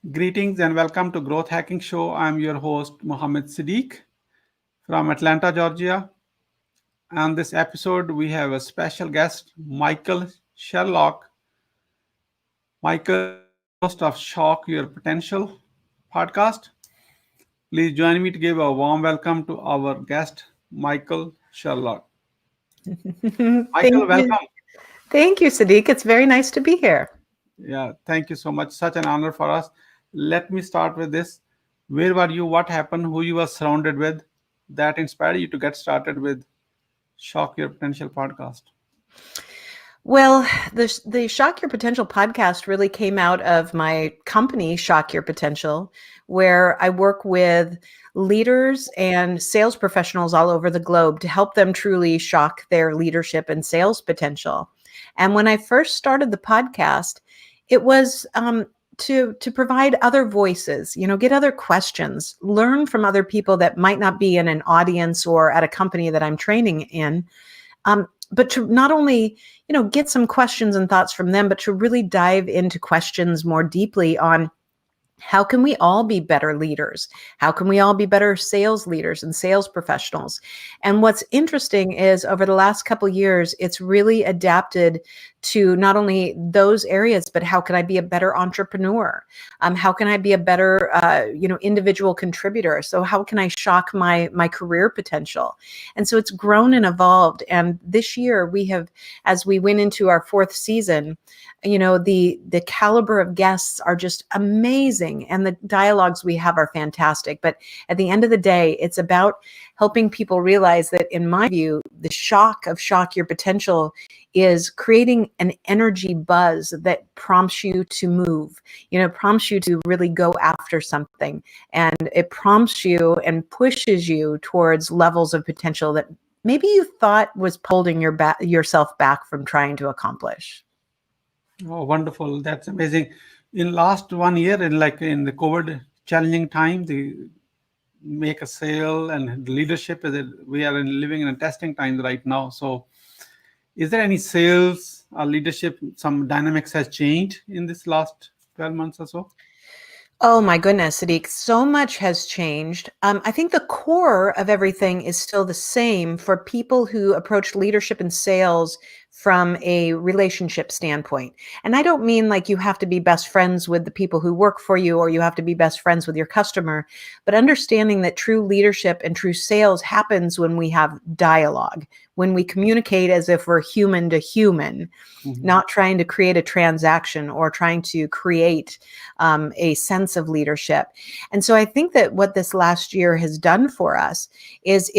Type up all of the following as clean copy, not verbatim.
Greetings and welcome to Growth Hacking Show. I'm your host, Muhammad Siddique from Atlanta, Georgia. On this episode, we have a special guest, Michael Sherlock. Michael is the host of Shock Your Potential podcast. Please join me to give a warm welcome to our guest, Michael Sherlock. Thank Michael, you. welcome. Thank you, Sadiq. It's very nice to be here. Yeah, thank you so much. Such an honor for us. Let me start with this. Where were you? What happened? Who you were surrounded with that inspired you to get started with Shock Your Potential podcast? Well, the Shock Your Potential podcast really came out of my company, Shock Your Potential, where I work with leaders and sales professionals all over the globe to help them truly shock their leadership and sales potential. And when I first started the podcast, it was to provide other voices, get other questions, learn from other people that might not be in an audience or at a company that I'm training in. But to not only, get some questions and thoughts from them, but to really dive into questions more deeply on how can we all be better leaders? How can we all be better sales leaders and sales professionals? And what's interesting is over the last couple of years, it's really adapted to not only those areas, but how can I be a better entrepreneur? How can I be a better, individual contributor? So how can I shock my career potential? And so it's grown and evolved. And this year we have, as we went into our fourth season, the caliber of guests are just amazing and the dialogues we have are fantastic. But at the end of the day, it's about helping people realize that, in my view, the shock your potential is creating an energy buzz that prompts you to move, prompts you to really go after something. And it prompts you and pushes you towards levels of potential that maybe you thought was holding yourself back from trying to accomplish. Oh, wonderful. That's amazing. In last 1 year, in the COVID challenging time, the make a sale and leadership is we are living in a testing time right now. So is there any sales or leadership, some dynamics has changed in this last 12 months or so? Oh my goodness, Sadiq, so much has changed. I think the core of everything is still the same for people who approach leadership and sales from a relationship standpoint. And I don't mean like you have to be best friends with the people who work for you or you have to be best friends with your customer, but understanding that true leadership and true sales happens when we have dialogue, when we communicate as if we're human to human, not trying to create a transaction or trying to create a sense of leadership. And so I think that what this last year has done for us is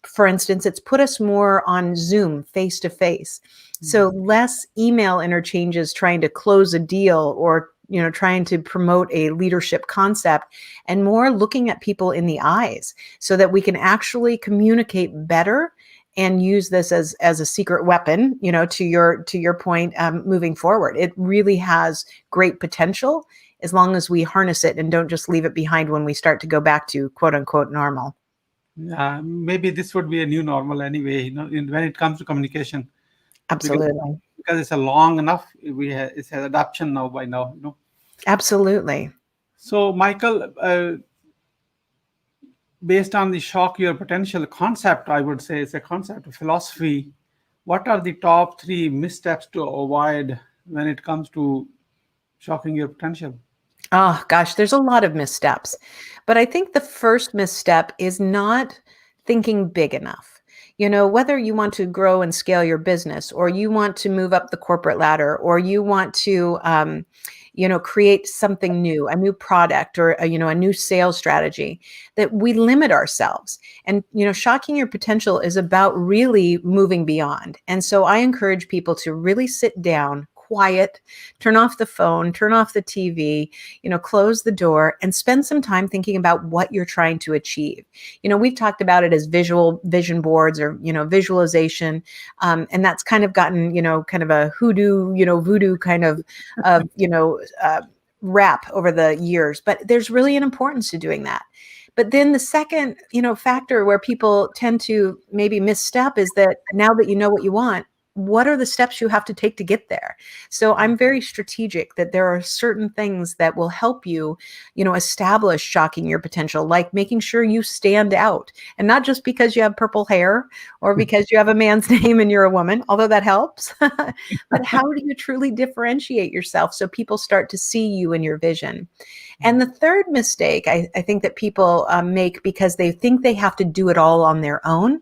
for instance, it's put us more on Zoom face to face. So less email interchanges trying to close a deal or trying to promote a leadership concept, and more looking at people in the eyes so that we can actually communicate better and use this as a secret weapon, to your point, moving forward. It really has great potential as long as we harness it and don't just leave it behind when we start to go back to quote unquote normal. Maybe this would be a new normal anyway, when it comes to communication. Absolutely. Because it's a long enough, it's an adoption now by now. Absolutely. So, Michael, based on the shock your potential concept, I would say it's a concept of philosophy. What are the top 3 missteps to avoid when it comes to shocking your potential? Oh gosh, there's a lot of missteps. But I think the first misstep is not thinking big enough. Whether you want to grow and scale your business, or you want to move up the corporate ladder, or you want to, create something new, a new product, or a new sales strategy, that we limit ourselves. And shocking your potential is about really moving beyond. And so I encourage people to really sit down, quiet, turn off the phone, turn off the TV, close the door and spend some time thinking about what you're trying to achieve. We've talked about it as vision boards or, visualization. And that's kind of gotten, kind of a voodoo kind of, rap over the years, but there's really an importance to doing that. But then the second, factor where people tend to maybe misstep is that now that you know what you want, what are the steps you have to take to get there? So I'm very strategic that there are certain things that will help you, establish shocking your potential, like making sure you stand out, and not just because you have purple hair or because you have a man's name and you're a woman, although that helps, but how do you truly differentiate yourself so people start to see you and your vision? And the third mistake I think that people make because they think they have to do it all on their own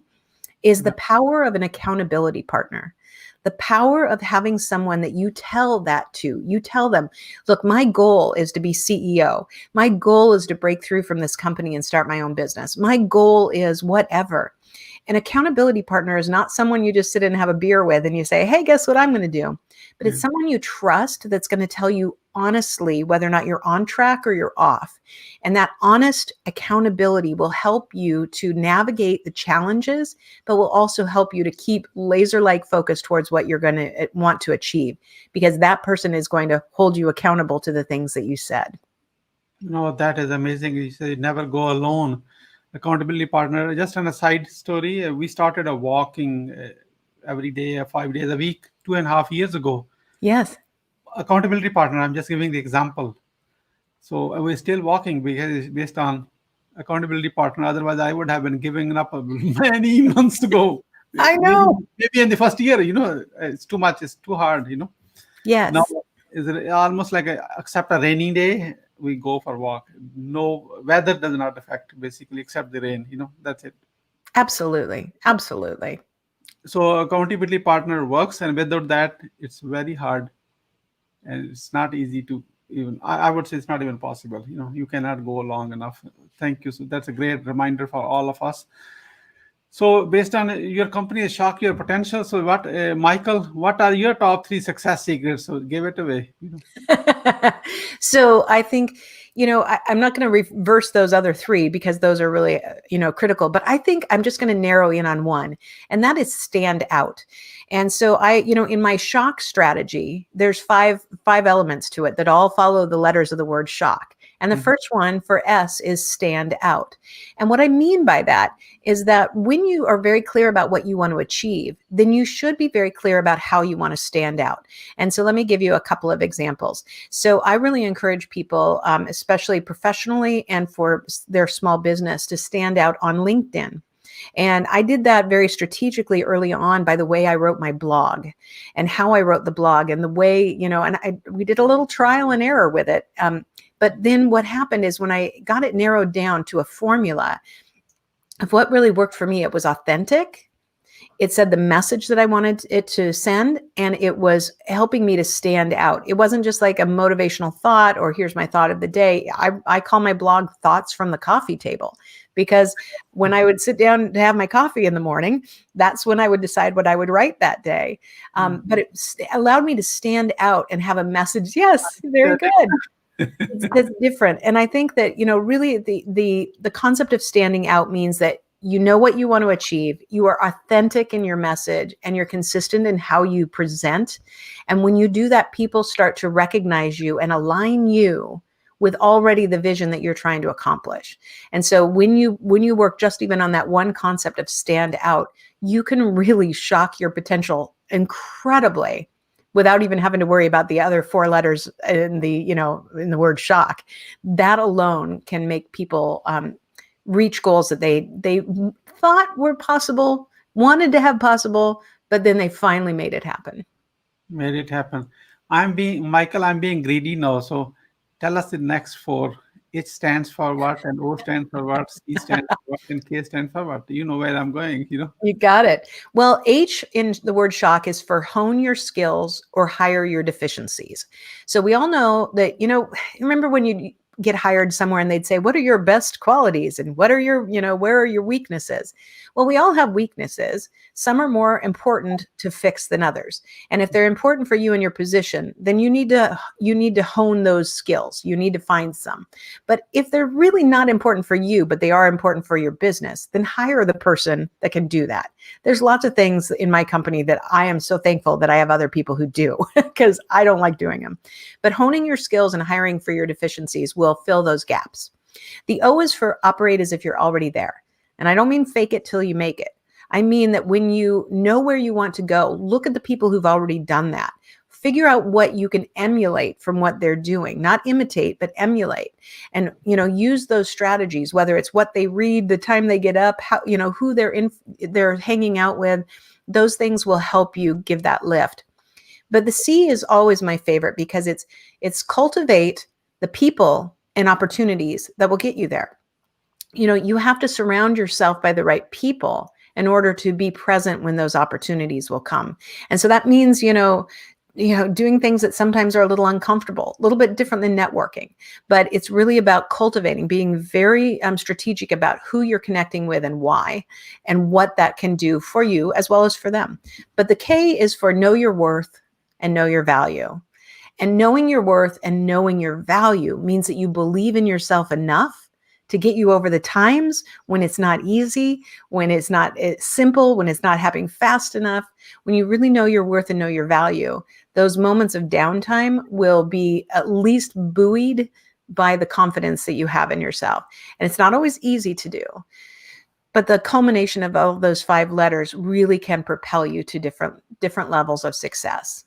is the power of an accountability partner. The power of having someone that you tell that to. You tell them, look, my goal is to be CEO. My goal is to break through from this company and start my own business. My goal is whatever. An accountability partner is not someone you just sit and have a beer with and you say, hey, guess what I'm going to do? But it's someone you trust that's going to tell you honestly whether or not you're on track or you're off. And that honest accountability will help you to navigate the challenges, but will also help you to keep laser-like focus towards what you're going to want to achieve, because that person is going to hold you accountable to the things that you said. No, that is amazing. You say never go alone. Accountability partner. Just on a side story, we started a walking every day, 5 days a week, 2.5 years ago. Yes. Accountability partner. I'm just giving the example. So we're still walking because it's based on accountability partner. Otherwise, I would have been giving up many months ago. I Maybe, know. maybe in the first year, it's too much. It's too hard. Yes. Now is it almost like except a rainy day, we go for a walk. No weather does not affect basically except the rain. That's it. Absolutely. Absolutely. So accountability partner works, and without that, it's very hard, and it's not easy to even. I would say it's not even possible. You cannot go long enough. Thank you. So that's a great reminder for all of us. So based on your company is Shock Your Potential. So what, Michael, what are your top 3 success secrets? So give it away. So I think, I'm not going to reverse those other 3 because those are really, critical, but I think I'm just going to narrow in on one, and that is stand out. And so in my shock strategy, there's five elements to it that all follow the letters of the word shock. And the first one for S is stand out. And what I mean by that is that when you are very clear about what you want to achieve, then you should be very clear about how you want to stand out. And so let me give you a couple of examples. So I really encourage people, especially professionally and for their small business, to stand out on LinkedIn. And I did that very strategically early on by the way I wrote my blog and how I wrote the blog and the way, we did a little trial and error with it. But then what happened is when I got it narrowed down to a formula of what really worked for me, it was authentic. It said the message that I wanted it to send, and it was helping me to stand out. It wasn't just like a motivational thought or here's my thought of the day. I call my blog Thoughts from the Coffee Table, because when I would sit down to have my coffee in the morning, that's when I would decide what I would write that day. But it allowed me to stand out and have a message. Yes, very good. It's different. And I think that, really the concept of standing out means that you know what you want to achieve. You are authentic in your message and you're consistent in how you present. And when you do that, people start to recognize you and align you with already the vision that you're trying to accomplish. And so when you work just even on that one concept of stand out, you can really shock your potential incredibly without even having to worry about the other 4 letters in the word shock. That alone can make people reach goals that they thought were possible, wanted to have possible, but then they finally made it happen. Made it happen. I'm being greedy now. So tell us the next 4. H stands for what, and O stands for what, C stands for what, and K stands for what. You know where I'm going, You got it. Well, H in the word shock is for hone your skills or hire your deficiencies. So we all know that, remember when you get hired somewhere and they'd say, what are your best qualities and what are your, where are your weaknesses? Well, we all have weaknesses. Some are more important to fix than others. And if they're important for you in your position, then you need to hone those skills. You need to find some. But if they're really not important for you, but they are important for your business, then hire the person that can do that. There's lots of things in my company that I am so thankful that I have other people who do, because I don't like doing them. But honing your skills and hiring for your deficiencies will fill those gaps. The O is for operate as if you're already there. And I don't mean fake it till you make it. I mean that when you know where you want to go, look at the people who've already done that. Figure out what you can emulate from what they're doing, not imitate, but emulate. And, use those strategies, whether it's what they read, the time they get up, how, who they're hanging out with. Those things will help you give that lift. But the C is always my favorite because it's cultivate the people and opportunities that will get you there. You have to surround yourself by the right people in order to be present when those opportunities will come. And so that means, doing things that sometimes are a little uncomfortable, a little bit different than networking, but it's really about cultivating, being very strategic about who you're connecting with and why, and what that can do for you as well as for them. But the K is for know your worth and know your value. And knowing your worth and knowing your value means that you believe in yourself enough to get you over the times when it's not easy, when it's not simple, when it's not happening fast enough. When you really know your worth and know your value, those moments of downtime will be at least buoyed by the confidence that you have in yourself. And it's not always easy to do, but the culmination of all those 5 letters really can propel you to different levels of success.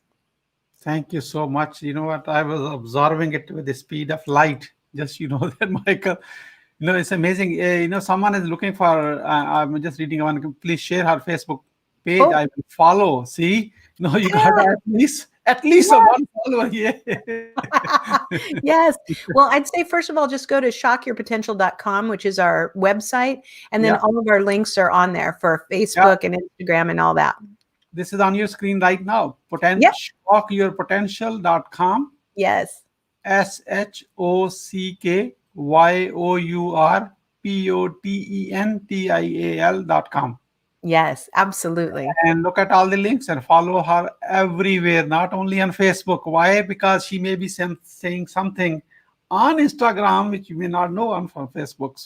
Thank you so much. You know what? I was observing it with the speed of light. Just that, Michael. It's amazing. Someone is looking for. I'm just reading one. Please share her Facebook page. Oh, I will follow. See, you got yeah. at least a one follower. Yeah. Yes. Well, I'd say, first of all, just go to shockyourpotential.com, which is our website. And then Yeah. all of our links are on there for Facebook and Instagram and all that. This is on your screen right now. Yep. Shockyourpotential.com. Yes. SHOCKYOURPOTENTIAL.com. Yes, absolutely. And look at all the links and follow her everywhere, not only on Facebook. Why? Because she may be saying something on Instagram which you may not know on from Facebook.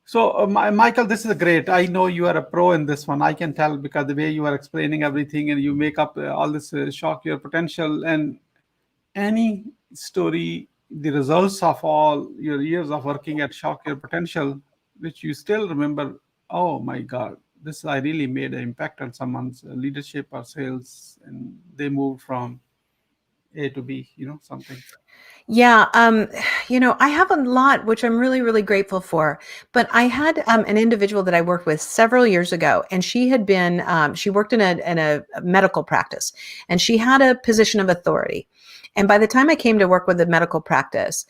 So, Michael, this is great. I know you are a pro in this one. I can tell because the way you are explaining everything and you make up all this shock your potential and any story, the results of all your years of working at Shock Your Potential, which you still remember. Oh my God, I really made an impact on someone's leadership or sales, and they moved from A to B. Something. Yeah. I have a lot, which I'm really, really grateful for. But I had an individual that I worked with several years ago, and she had been, she worked in a medical practice, and she had a position of authority. And by the time I came to work with the medical practice,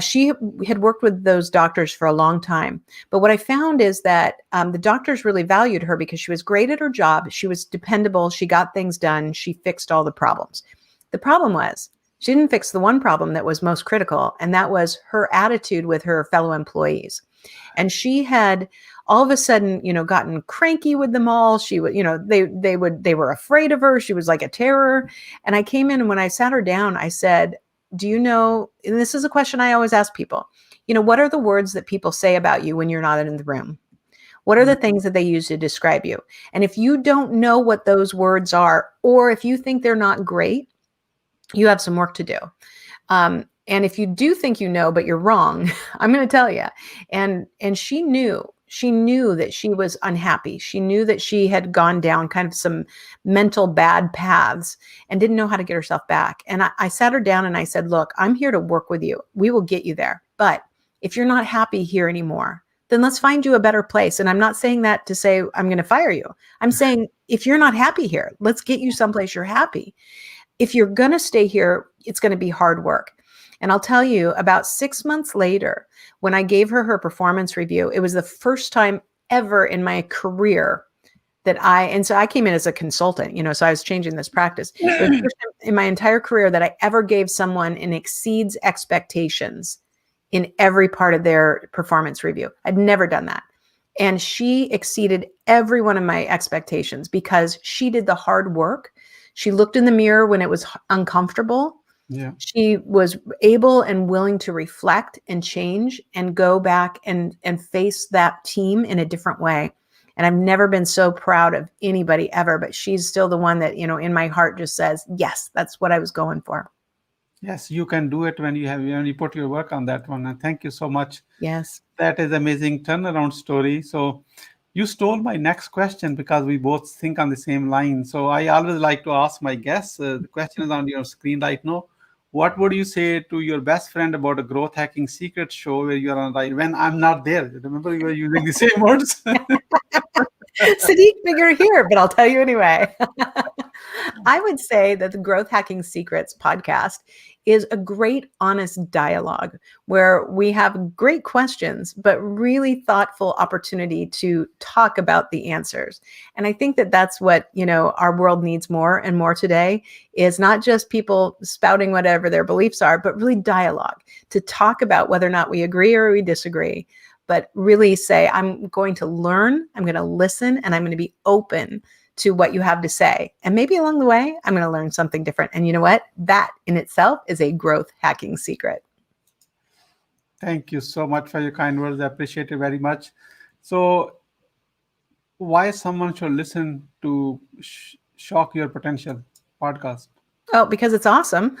she had worked with those doctors for a long time. But what I found is that the doctors really valued her because she was great at her job. She was dependable. She got things done. She fixed all the problems. The problem was, she didn't fix the one problem that was most critical, and that was her attitude with her fellow employees. And she had all of a sudden, gotten cranky with them all. She would, they were afraid of her. She was like a terror. And I came in, and when I sat her down, I said, do you know, and this is a question I always ask people, what are the words that people say about you when you're not in the room? What are the things that they use to describe you? And if you don't know what those words are, or if you think they're not great, you have some work to do. And if you do think but you're wrong, I'm going to tell you. And she knew that she was unhappy. She knew that she had gone down kind of some mental bad paths and didn't know how to get herself back. And I sat her down and I said, look, I'm here to work with you. We will get you there. But if you're not happy here anymore, then let's find you a better place. And I'm not saying that to say I'm going to fire you. I'm saying if you're not happy here, let's get you someplace you're happy. If you're going to stay here, it's going to be hard work. And I'll tell you, about 6 months later, when I gave her performance review, it was the first time ever in my career and so I came in as a consultant, so I was changing this practice. It was the first time in my entire career that I ever gave someone an exceeds expectations in every part of their performance review. I'd never done that. And she exceeded every one of my expectations because she did the hard work. She looked in the mirror when it was uncomfortable. Yeah. She was able and willing to reflect and change and go back and face that team in a different way. And I've never been so proud of anybody ever, but she's still the one that, in my heart just says, yes, that's what I was going for. Yes, you can do it when you put your work on that one. And thank you so much. Yes. That is amazing turnaround story. So you stole my next question because we both think on the same line. So I always like to ask my guests. The question is on your screen right now. What would you say to your best friend about a growth hacking secret show where you are on right when I'm not there? Remember, you were using the same words. Sadiq figure here, but I'll tell you anyway. I would say that the Growth Hacking Secrets podcast is a great, honest dialogue where we have great questions, but really thoughtful opportunity to talk about the answers. And I think that that's what, our world needs more and more today is not just people spouting whatever their beliefs are, but really dialogue to talk about whether or not we agree or we disagree, but really say, I'm going to learn, I'm going to listen, and I'm going to be open to what you have to say. And maybe along the way, I'm going to learn something different. And you know what? That in itself is a growth hacking secret. Thank you so much for your kind words. I appreciate it very much. So, why someone should listen to Shock Your Potential podcast? Oh, because it's awesome.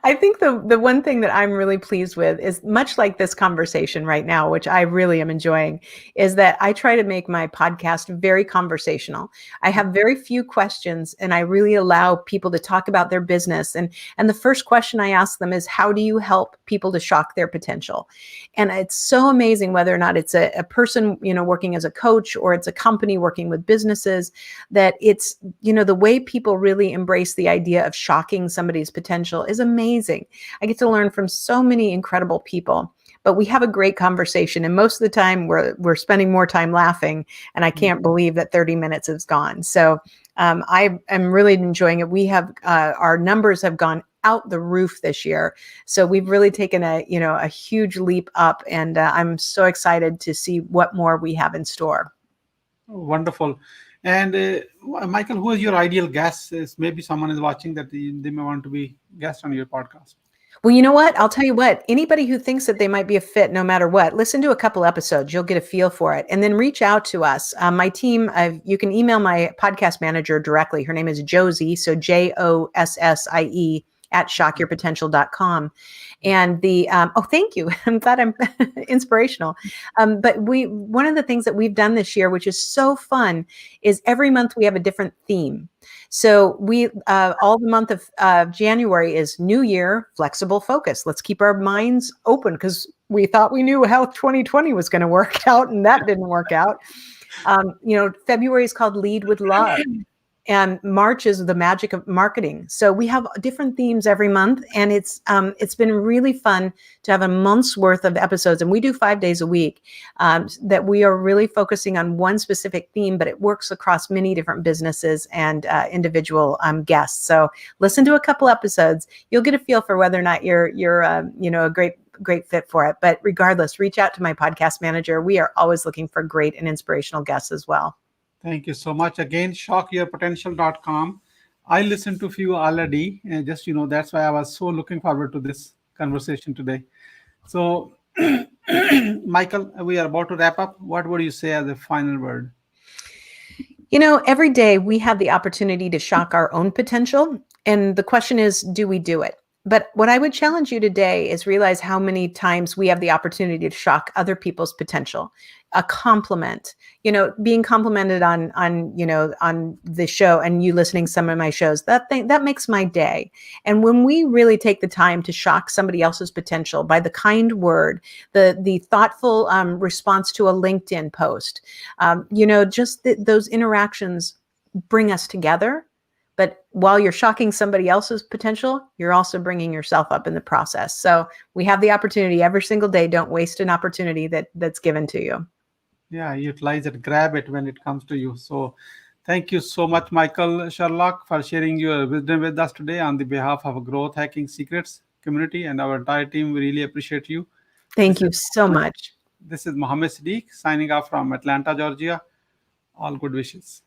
I think the one thing that I'm really pleased with is much like this conversation right now, which I really am enjoying, is that I try to make my podcast very conversational. I have very few questions and I really allow people to talk about their business. And the first question I ask them is, how do you help people to shock their potential? And it's so amazing whether or not it's a person, working as a coach or it's a company working with businesses, that it's, the way people really embrace the idea of shocking somebody's potential is amazing. I get to learn from so many incredible people, but we have a great conversation. And most of the time we're spending more time laughing, and I can't believe that 30 minutes is gone. So I am really enjoying it. We have, our numbers have gone out the roof this year. So we've really taken a huge leap up, and I'm so excited to see what more we have in store. Wonderful. And Michael, who is your ideal guest? Maybe someone is watching that they may want to be guest on your podcast. Well, you know what? I'll tell you what, anybody who thinks that they might be a fit, no matter what, listen to a couple episodes. You'll get a feel for it. And then reach out to us. My team, you can email my podcast manager directly. Her name is Josie. So Jossie at shockyourpotential.com. And thank you. I'm glad I'm inspirational. But one of the things that we've done this year, which is so fun, is every month we have a different theme. So we, all the month of January is New Year, flexible focus. Let's keep our minds open because we thought we knew how 2020 was going to work out, and that didn't work out. February is called Lead with Love. And March is the magic of marketing. So we have different themes every month, and it's been really fun to have a month's worth of episodes. And we do 5 days a week that we are really focusing on one specific theme, but it works across many different businesses and individual guests. So listen to a couple episodes. You'll get a feel for whether or not you're a great fit for it. But regardless, reach out to my podcast manager. We are always looking for great and inspirational guests as well. Thank you so much. Again, shockyourpotential.com. I listened to a few already, and that's why I was so looking forward to this conversation today. So, Michael, we are about to wrap up. What would you say as a final word? Every day we have the opportunity to shock our own potential. And the question is, do we do it? But what I would challenge you today is realize how many times we have the opportunity to shock other people's potential. A compliment, being complimented on the show, and you listening to some of my shows, that makes my day. And when we really take the time to shock somebody else's potential by the kind word, the thoughtful response to a LinkedIn post, those interactions bring us together. But while you're shocking somebody else's potential, you're also bringing yourself up in the process. So we have the opportunity every single day. Don't waste an opportunity that's given to you. Yeah, utilize it, grab it when it comes to you. So thank you so much, Michael Sherlock, for sharing your wisdom with us today on the behalf of Growth Hacking Secrets community and our entire team. We really appreciate you. Thank you so much. This is Muhammad Siddique signing off from Atlanta, Georgia. All good wishes.